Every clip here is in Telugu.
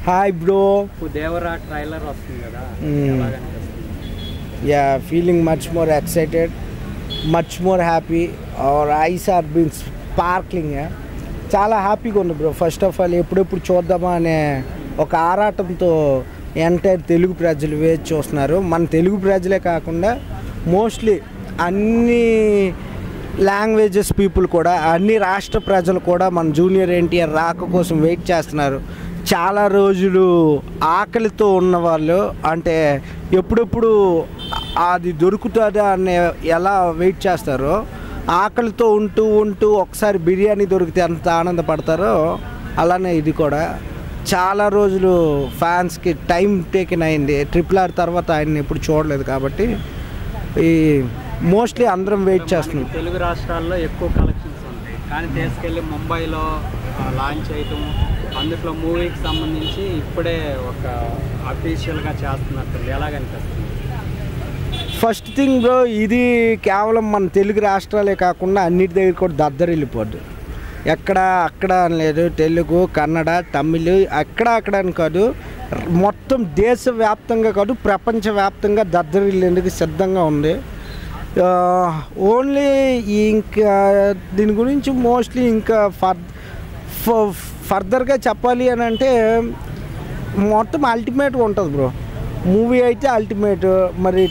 Hi bro. దేవరా ట్రైలర్ వస్తుంది కదా, yeah feeling much more excited, much more happy. Our eyes are been sparkling. చాలా హ్యాపీగా ఉంది బ్రో. ఫస్ట్ ఆఫ్ ఆల్ ఎప్పుడెప్పుడు చూద్దామా అనే ఒక ఆరాటంతో ఎంటైర్ తెలుగు ప్రజలు వేచి చూస్తున్నారు. మన తెలుగు ప్రజలే కాకుండా మోస్ట్లీ అన్ని లాంగ్వేజెస్ పీపుల్ కూడా, అన్ని రాష్ట్ర ప్రజలు కూడా మన జూనియర్ ఎన్టీఆర్ రాక కోసం వెయిట్ చేస్తున్నారు. చాలా రోజులు ఆకలితో ఉన్నవాళ్ళు, అంటే ఎప్పుడెప్పుడు అది దొరుకుతుందా అని ఎలా వెయిట్ చేస్తారో, ఆకలితో ఉంటూ ఒకసారి బిర్యానీ దొరికితే ఎంత ఆనందపడతారో అలానే ఇది కూడా. చాలా రోజులు ఫ్యాన్స్కి టైం టేకెన్ అయింది. RRR తర్వాత ఆయన ఎప్పుడు చూడలేదు కాబట్టి ఈ మోస్ట్లీ అందరం వెయిట్ చేస్తున్నాం. తెలుగు రాష్ట్రాల్లో ఎక్కువ కలెక్షన్స్ ఉంటాయి, కానీ తీసుకెళ్ళి ముంబైలో లాంచ్ చేయటం, అందులో మూవీకి సంబంధించి ఇప్పుడే ఒక అఫీషియల్గా చేస్తున్నట్టు ఎలాగనిపిస్తుంది? ఫస్ట్ థింగ్ బ్రో, ఇది కేవలం మన తెలుగు రాష్ట్రాలే కాకుండా అన్నిటి దగ్గర కూడా దద్దరిల్లిపోద్దు. ఎక్కడ అక్కడ అని లేదు, తెలుగు, కన్నడ, తమిళ్ అక్కడ అని కాదు, మొత్తం దేశవ్యాప్తంగా కాదు ప్రపంచవ్యాప్తంగా దద్దరిల్లేందుకు సిద్ధంగా ఉంది. ఓన్లీ ఇంకా దీని గురించి మోస్ట్లీ ఇంకా ఫర్దర్గా చెప్పాలి అని అంటే మొత్తం అల్టిమేట్గా ఉంటుంది బ్రో. మూవీ అయితే అల్టిమేట్, మరి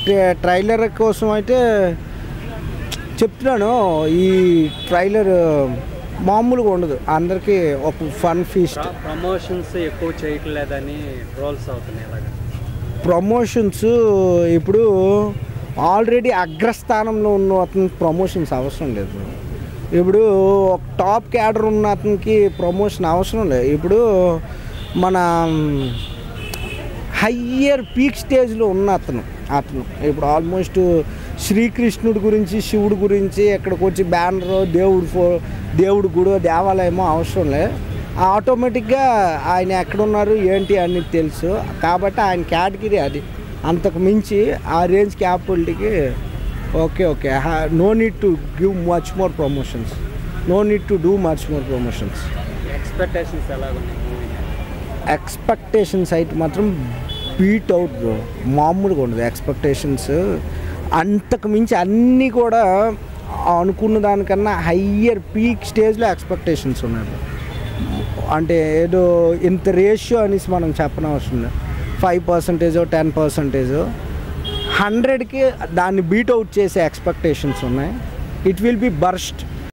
ట్రైలర్ కోసం అయితే చెప్తున్నాను, ఈ ట్రైలర్ మామూలుగా ఉండదు, అందరికీ ఒక ఫన్ ఫీస్ట్. ప్రమోషన్స్ ఎక్కువ చేయట్లేదని ట్రోల్స్ అవుతున్నాయి. ప్రమోషన్స్ ఇప్పుడు ఆల్రెడీ అగ్రస్థానంలో ఉన్న అతనికి ప్రమోషన్స్ అవసరం లేదు. ఇప్పుడు ఒక టాప్ క్యాడర్ ఉన్న అతనికి ప్రమోషన్ అవసరం లేదు. ఇప్పుడు మన హయ్యర్ పీక్ స్టేజ్లో ఉన్న అతను ఇప్పుడు ఆల్మోస్ట్ శ్రీకృష్ణుడి గురించి, శివుడి గురించి ఎక్కడికి వచ్చి బ్యానరు, దేవుడు గుడి, దేవాలయమో అవసరం లేదు. ఆటోమేటిక్గా ఆయన ఎక్కడున్నారు ఏంటి అని తెలుసు కాబట్టి ఆయన కేటగిరీ అది. అంతకు మించి ఆ రేంజ్ క్యాపబిలిటీకి okay no need to give much more promotions, no need to do much more promotions. Expectations ఎలా ఉన్నాయి? ఎక్స్పెక్టేషన్స్ అయితే మాత్రం బీట్ అవుట్ బ్రో, మామూలుగా ఉండదు ఎక్స్పెక్టేషన్స్. అంతకు మించి అన్నీ కూడా అనుకున్న దానికన్నా హయ్యర్ పీక్ స్టేజ్లో ఎక్స్పెక్టేషన్స్ ఉన్నాయి. అంటే ఏదో ఇంత రేషియో అనేసి మనం చెప్పనవసరం లేదు. 5%, 10%, 100కి దాన్ని బీట్ అవుట్ చేసే ఎక్స్పెక్టేషన్స్ ఉన్నాయి. It will be burst.